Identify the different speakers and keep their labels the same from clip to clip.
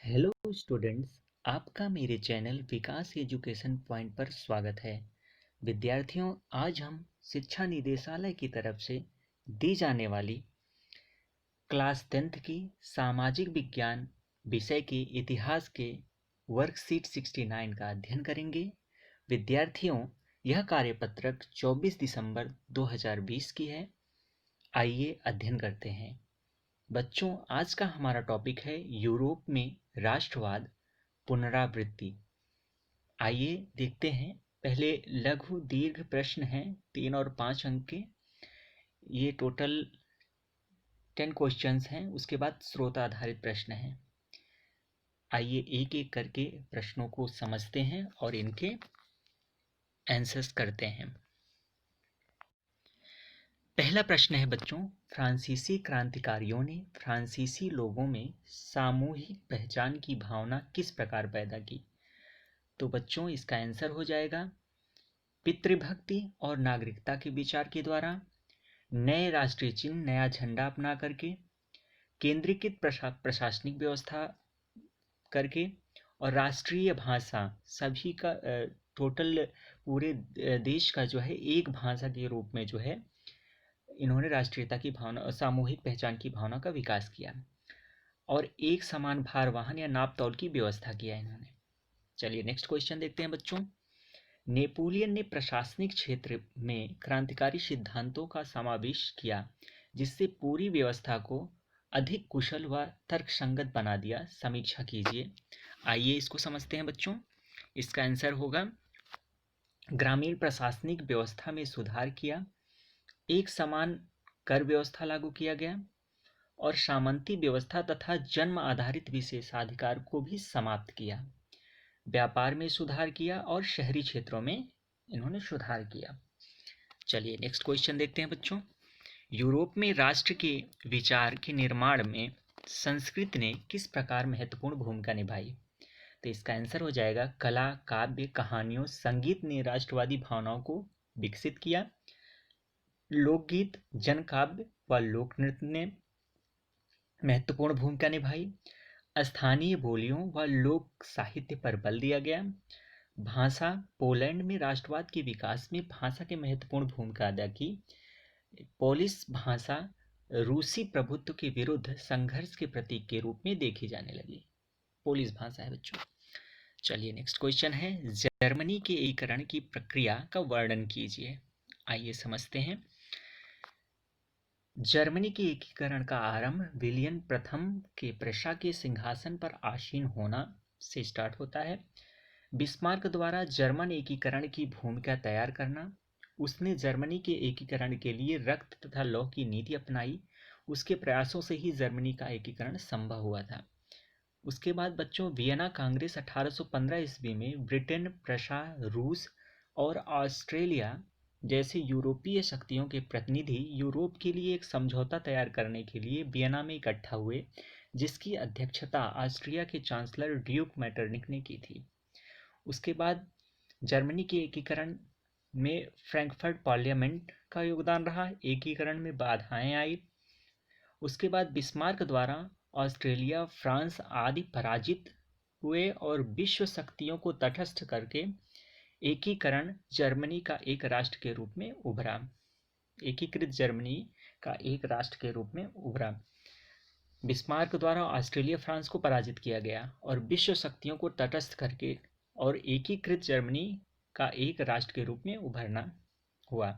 Speaker 1: Hello students, आपका मेरे channel विकास education point पर स्वागत है। विद्यार्थियों, आज हम शिक्षा निदेशालय की तरफ से दी जाने वाली क्लास 10th की सामाजिक विज्ञान विषय के इतिहास के वर्कशीट 69 का अध्ययन करेंगे। विद्यार्थियों, यह कार्यपत्रक 24 दिसंबर 2020 की है। आइए अध्ययन करते हैं। बच्चों, आज का हमारा टॉपिक है यूरोप में राष्ट्रवाद पुनरावृत्ति। आइए देखते हैं। पहले लघु दीर्घ प्रश्न हैं 3 और 5 अंक के। ये टोटल 10 क्वेश्चंस हैं। उसके बाद स्रोत आधारित प्रश्न हैं। आइए एक एक करके प्रश्नों को समझते हैं और इनके आंसर्स करते हैं। पहला प्रश्न है बच्चों, फ्रांसीसी क्रांतिकारियों ने फ्रांसीसी लोगों में सामूहिक पहचान की भावना किस प्रकार पैदा की? तो बच्चों, इसका आंसर हो जाएगा पितृभक्ति और नागरिकता के विचार के द्वारा, नए राष्ट्रीय चिन्ह नया झंडा अपना करके, केंद्रीकृत प्रशासनिक व्यवस्था करके, और राष्ट्रीय भाषा सभी का टोटल पूरे देश का जो है एक भाषा के रूप में जो है इन्होंने राष्ट्रीयता की भावना और सामूहिक पहचान की भावना का विकास किया, और एक समान भार वाहन या नाप तौल की व्यवस्था किया इन्होंने। चलिए नेक्स्ट क्वेश्चन देखते हैं बच्चों। नेपोलियन ने प्रशासनिक क्षेत्र में क्रांतिकारी सिद्धांतों का समावेश किया जिससे पूरी व्यवस्था को अधिक कुशल व तर्कसंगत बना दिया। समीक्षा कीजिए। आइए इसको समझते हैं बच्चों। इसका आंसर होगा ग्रामीण प्रशासनिक व्यवस्था में सुधार किया, एक समान कर व्यवस्था लागू किया गया, और सामंती व्यवस्था तथा जन्म आधारित विशेषाधिकार को भी समाप्त किया, व्यापार में सुधार किया और शहरी क्षेत्रों में इन्होंने सुधार किया। चलिए नेक्स्ट क्वेश्चन देखते हैं बच्चों। यूरोप में राष्ट्र के विचार के निर्माण में संस्कृत ने किस प्रकार महत्वपूर्ण भूमिका निभाई? तो इसका आंसर हो जाएगा कला, काव्य, कहानियों, संगीत ने राष्ट्रवादी भावनाओं को विकसित किया। लोकगीत, जनकाव्य व लोक नृत्य ने महत्वपूर्ण भूमिका निभाई। स्थानीय बोलियों व लोक साहित्य पर बल दिया गया। भाषा, पोलैंड में राष्ट्रवाद के विकास में भाषा की महत्वपूर्ण भूमिका अदा की। पोलिश भाषा रूसी प्रभुत्व के विरुद्ध संघर्ष के प्रतीक के रूप में देखी जाने लगी। पोलिश भाषा है बच्चों। चलिए नेक्स्ट क्वेश्चन है, जर्मनी के एकीकरण की प्रक्रिया का वर्णन कीजिए। आइए समझते हैं। जर्मनी के एकीकरण का आरंभ विलियम प्रथम के प्रशा के सिंहासन पर आसीन होना से स्टार्ट होता है। बिस्मार्क द्वारा जर्मन एकीकरण की भूमिका तैयार करना, उसने जर्मनी के एकीकरण के लिए रक्त तथा लौह की नीति अपनाई। उसके प्रयासों से ही जर्मनी का एकीकरण संभव हुआ था। उसके बाद बच्चों, वियना कांग्रेस 1815 ईस्वी में ब्रिटेन, प्रशा, रूस और ऑस्ट्रेलिया जैसे यूरोपीय शक्तियों के प्रतिनिधि यूरोप के लिए एक समझौता तैयार करने के लिए वियना में इकट्ठा हुए, जिसकी अध्यक्षता ऑस्ट्रिया के चांसलर ड्यूक मेटरनिक ने की थी। उसके बाद जर्मनी के एकीकरण में फ्रैंकफर्ट पार्लियामेंट का योगदान रहा। एकीकरण में बाधाएं आई। उसके बाद बिस्मार्क द्वारा ऑस्ट्रेलिया, फ्रांस आदि पराजित हुए और विश्व शक्तियों को तटस्थ करके एकीकरण जर्मनी का एक राष्ट्र के रूप में उभरा। एकीकृत जर्मनी का एक राष्ट्र के रूप में उभरा। बिस्मार्क द्वारा ऑस्ट्रेलिया, फ्रांस को पराजित किया गया और विश्व शक्तियों को तटस्थ करके और एकीकृत जर्मनी का एक राष्ट्र के रूप में उभरना हुआ।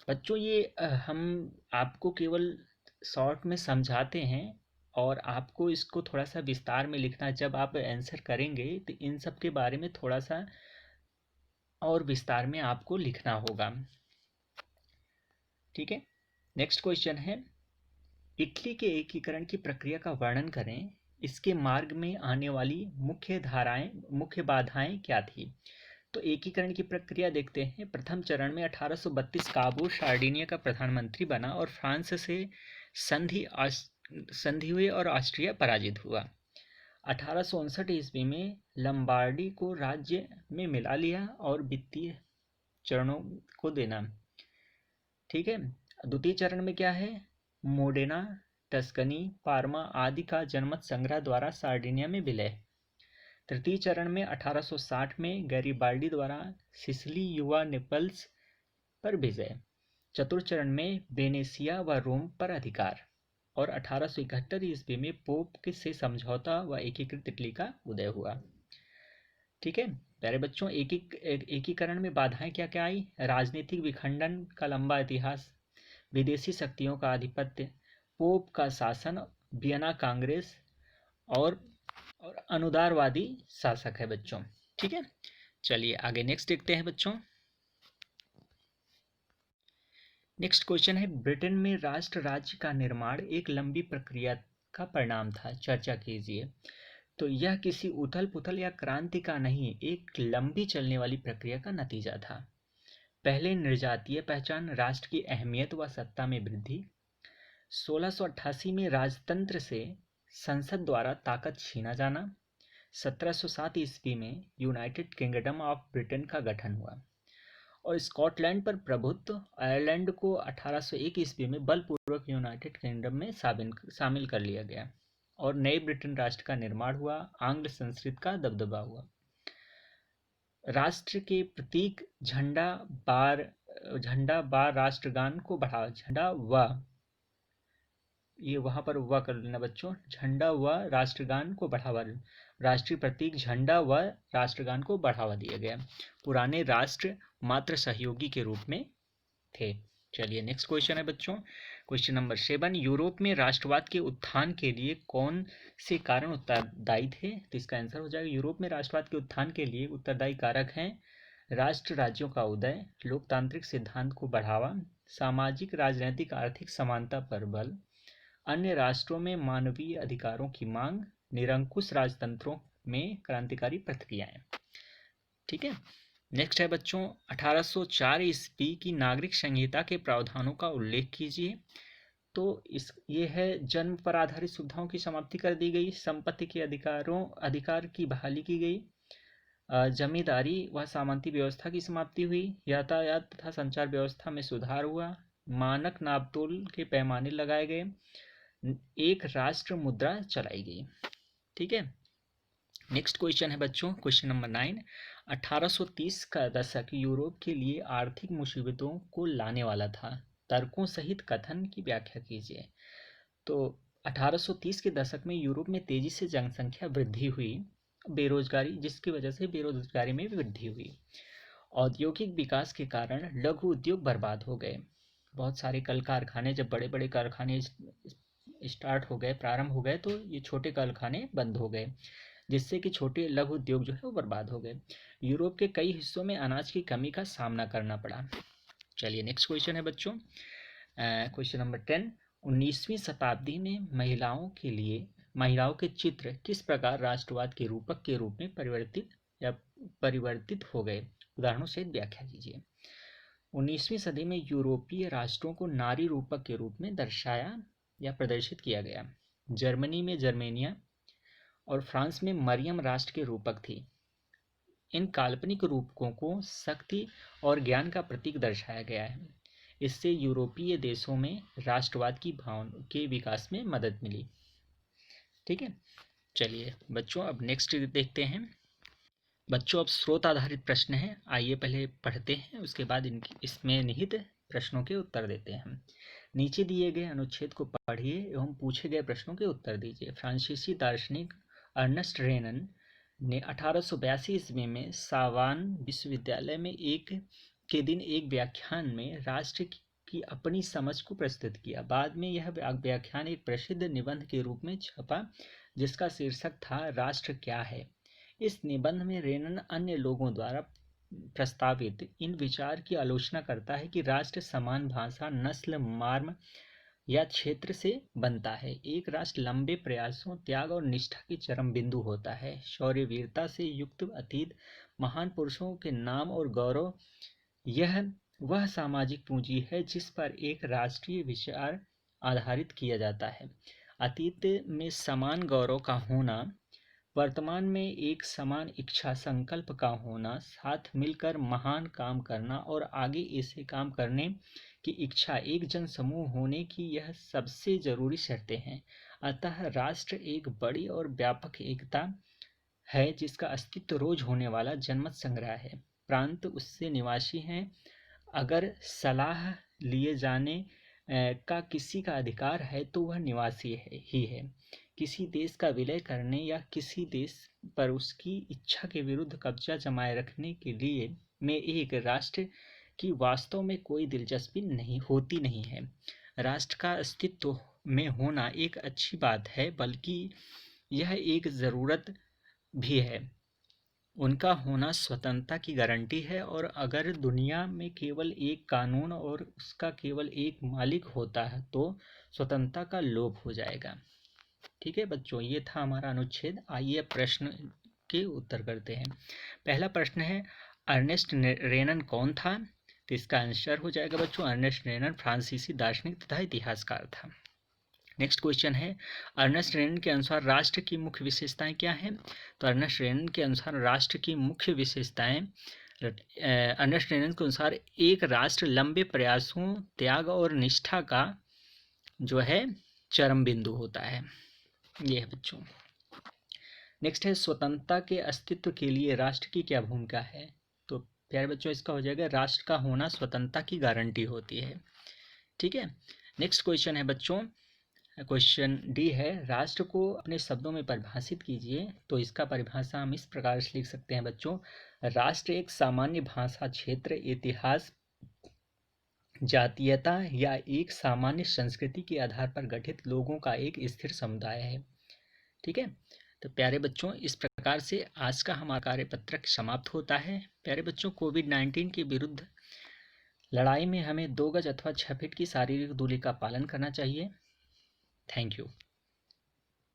Speaker 1: बच्चों, ये हम आपको केवल शॉर्ट में समझाते हैं और आपको इसको थोड़ा सा विस्तार में लिखना, जब आप आंसर करेंगे तो इन सब के बारे में थोड़ा सा और विस्तार में आपको लिखना होगा। ठीक है। नेक्स्ट क्वेश्चन है, इटली के एकीकरण की प्रक्रिया का वर्णन करें। इसके मार्ग में आने वाली मुख्य बाधाएं क्या थी? तो एकीकरण की प्रक्रिया देखते हैं। प्रथम चरण में 1832 काबू सार्डिनिया का प्रधानमंत्री बना और फ्रांस से संधि हुई और ऑस्ट्रिया पराजित हुआ। 1859 ईस्वी में लंबार्डी को राज्य में मिला लिया और वित्तीय चरणों को देना। ठीक है। द्वितीय चरण में क्या है? मोडेना टस्कनी, पार्मा आदि का जनमत संग्रह द्वारा सार्डिनिया में विलय। तृतीय चरण में 1860 में गैरिबाल्डी द्वारा सिसिली युवा नेपल्स पर विजय। चतुर्थ चरण में वेनेसिया व रोम पर अधिकार। और 1871 ईस्वी में पोप से समझौता व एकीकृत इटली का उदय हुआ। ठीक है प्यारे बच्चों, एकीकरण में बाधाएं क्या क्या आई? राजनीतिक विखंडन का लंबा इतिहास, विदेशी शक्तियों का आधिपत्य, पोप का शासन, वियना कांग्रेस और अनुदारवादी शासक है बच्चों। ठीक है, चलिए आगे नेक्स्ट देखते हैं बच्चों। नेक्स्ट क्वेश्चन है, ब्रिटेन में राष्ट्र राज्य का निर्माण एक लंबी प्रक्रिया का परिणाम था, चर्चा कीजिए। तो यह किसी उथल पुथल या क्रांति का नहीं, एक लंबी चलने वाली प्रक्रिया का नतीजा था। पहले निर्जातीय पहचान, राष्ट्र की अहमियत व सत्ता में वृद्धि। 1688 में राजतंत्र से संसद द्वारा ताकत छीना जाना। 1707 ईस्वी में यूनाइटेड किंगडम ऑफ ब्रिटेन का गठन हुआ और स्कॉटलैंड पर प्रभुत्व। आयरलैंड को 1801 ईस्वी में बलपूर्वक यूनाइटेड किंगडम में शामिल कर लिया गया और नए ब्रिटेन राष्ट्र का निर्माण हुआ। आंग्ल संस्कृति का दबदबा हुआ। राष्ट्र के प्रतीक झंडा बार राष्ट्रगान को बढ़ावा। झंडा व, ये वहां पर हुआ कर लेना बच्चों, झंडा व राष्ट्रगान को बढ़ावा। राष्ट्रीय प्रतीक झंडा व राष्ट्रगान को बढ़ावा दिया गया। पुराने राष्ट्र मात्र सहयोगी के रूप में थे। चलिए नेक्स्ट क्वेश्चन है बच्चों, क्वेश्चन नंबर 7। यूरोप में राष्ट्रवाद के उत्थान के लिए कौन से कारण उत्तरदायी थे? तो इसका आंसर हो जाएगा, यूरोप में राष्ट्रवाद के उत्थान के लिए उत्तरदायी कारक हैं राष्ट्र राज्यों का उदय, लोकतांत्रिक सिद्धांत को बढ़ावा, सामाजिक राजनीतिक आर्थिक समानता पर बल, अन्य राष्ट्रों में मानवीय अधिकारों की मांग, निरंकुश राजतंत्रों में क्रांतिकारी प्रक्रियाएं। ठीक है, नेक्स्ट है बच्चों, 1804 ईस्वी की नागरिक संहिता के प्रावधानों का उल्लेख कीजिए। तो ये है, जन्म पर आधारित सुविधाओं की समाप्ति कर दी गई, संपत्ति के अधिकार की बहाली की गई, जमींदारी व सामंती व्यवस्था की समाप्ति हुई, यातायात तथा संचार व्यवस्था में सुधार हुआ, मानक नापतोल के पैमाने लगाए गए, एक राष्ट्र मुद्रा चलाई गई। ठीक है, नेक्स्ट क्वेश्चन है बच्चों, क्वेश्चन नंबर 9। 1830 का दशक यूरोप के लिए आर्थिक मुसीबतों को लाने वाला था, तर्कों सहित कथन की व्याख्या कीजिए। तो 1830 के दशक में यूरोप में तेजी से जनसंख्या वृद्धि हुई, बेरोजगारी, जिसकी वजह से बेरोजगारी में वृद्धि हुई। औद्योगिक विकास के कारण लघु उद्योग बर्बाद हो गए। बहुत सारे कल कारखाने, जब बड़े बड़े कारखाने स्टार्ट हो गए, प्रारंभ हो गए, तो ये छोटे कारखाने बंद हो गए, जिससे कि छोटे लघु उद्योग जो है वो बर्बाद हो गए। यूरोप के कई हिस्सों में अनाज की कमी का सामना करना पड़ा। चलिए नेक्स्ट क्वेश्चन है बच्चों, क्वेश्चन नंबर 10। 19वीं शताब्दी में महिलाओं के चित्र किस प्रकार राष्ट्रवाद के रूपक के रूप में परिवर्तित हो गए? उदाहरणों से व्याख्या कीजिए। 19वीं सदी में यूरोपीय राष्ट्रों को नारी रूपक के रूप में दर्शाया या प्रदर्शित किया गया। जर्मनी में जर्मेनिया और फ्रांस में मरियम राष्ट्र के रूपक थी। इन काल्पनिक रूपकों को शक्ति और ज्ञान का प्रतीक दर्शाया गया है। इससे यूरोपीय देशों में राष्ट्रवाद की भावना के विकास में मदद मिली। ठीक है, चलिए बच्चों अब नेक्स्ट देखते हैं। बच्चों अब स्रोत आधारित प्रश्न हैं, आइए पहले पढ़ते हैं, उसके बाद इसमें निहित प्रश्नों के उत्तर देते हैं। नीचे दिए गए अनुच्छेद को पढ़िए एवं पूछे गए प्रश्नों के उत्तर दीजिए। फ्रांसीसी दार्शनिक अर्नेस्ट रेनन ने 1882 ईस्वी में सावान विश्वविद्यालय में एक दिन एक व्याख्यान में राष्ट्र की अपनी समझ को प्रस्तुत किया। बाद में यह व्याख्यान एक प्रसिद्ध निबंध के रूप में छपा, जिसका शीर्षक था राष्ट्र क्या है। इस निबंध में रेनन अन्य लोगों द्वारा प्रस्तावित इन विचार की आलोचना करता है कि राष्ट्र समान भाषा, नस्ल, मार्ग या क्षेत्र से बनता है। एक राष्ट्र लंबे प्रयासों, त्याग और निष्ठा की चरम बिंदु होता है। शौर्य वीरता से युक्त अतीत, महान पुरुषों के नाम और गौरव, यह वह सामाजिक पूंजी है जिस पर एक राष्ट्रीय विचार आधारित किया जाता है। अतीत में समान गौरव का होना वर्तमान में एक समान इच्छा संकल्प का होना, साथ मिलकर महान काम करना और आगे ऐसे काम करने की इच्छा एक जन समूह होने की यह सबसे जरूरी शर्तें हैं। अतः राष्ट्र एक बड़ी और व्यापक एकता है जिसका अस्तित्व रोज होने वाला जनमत संग्रह है। प्रांत उससे निवासी हैं। अगर सलाह लिए जाने का किसी का अधिकार है तो वह निवासी ही है। किसी देश का विलय करने या किसी देश पर उसकी इच्छा के विरुद्ध कब्जा जमाए रखने के लिए में एक राष्ट्र की वास्तव में कोई दिलचस्पी नहीं है। राष्ट्र का अस्तित्व में होना एक अच्छी बात है, बल्कि यह एक ज़रूरत भी है। उनका होना स्वतंत्रता की गारंटी है, और अगर दुनिया में केवल एक कानून और उसका केवल एक मालिक होता है तो स्वतंत्रता का लोप हो जाएगा। ठीक है बच्चों, ये था हमारा अनुच्छेद। आइए प्रश्न के उत्तर करते हैं। पहला प्रश्न है, अर्नेस्ट रेनन कौन था? तो इसका आंसर हो जाएगा बच्चों, अर्नेस्ट रेनन फ्रांसीसी दार्शनिक तथा इतिहासकार था। नेक्स्ट क्वेश्चन है, अर्नेस्ट रेनन के अनुसार राष्ट्र की मुख्य विशेषताएं क्या हैं? तो अर्नेस्ट रेनन के अनुसार राष्ट्र की मुख्य विशेषताएं, अर्नेस्ट रेनन के अनुसार एक राष्ट्र लंबे प्रयासों, त्याग और निष्ठा का जो है चरम बिंदु होता है। ये है बच्चों। नेक्स्ट है, स्वतंत्रता के अस्तित्व के लिए राष्ट्र की क्या भूमिका है? तो प्यारे बच्चों, इसका हो जाएगा, राष्ट्र का होना स्वतंत्रता की गारंटी होती है। ठीक है। नेक्स्ट क्वेश्चन है बच्चों, क्वेश्चन डी है, राष्ट्र को अपने शब्दों में परिभाषित कीजिए। तो इसका परिभाषा हम इस प्रकार से लिख सकते हैं बच्चों, राष्ट्र एक सामान्य भाषा क्षेत्र, इतिहास, जातीयता या एक सामान्य संस्कृति के आधार पर गठित लोगों का एक स्थिर समुदाय है। ठीक है। तो प्यारे बच्चों, इस प्रकार से आज का हमारा कार्यपत्रक समाप्त होता है। प्यारे बच्चों, कोविड-19 के विरुद्ध लड़ाई में हमें 2 गज अथवा 6 फीट की शारीरिक दूरी का पालन करना चाहिए। Thank you.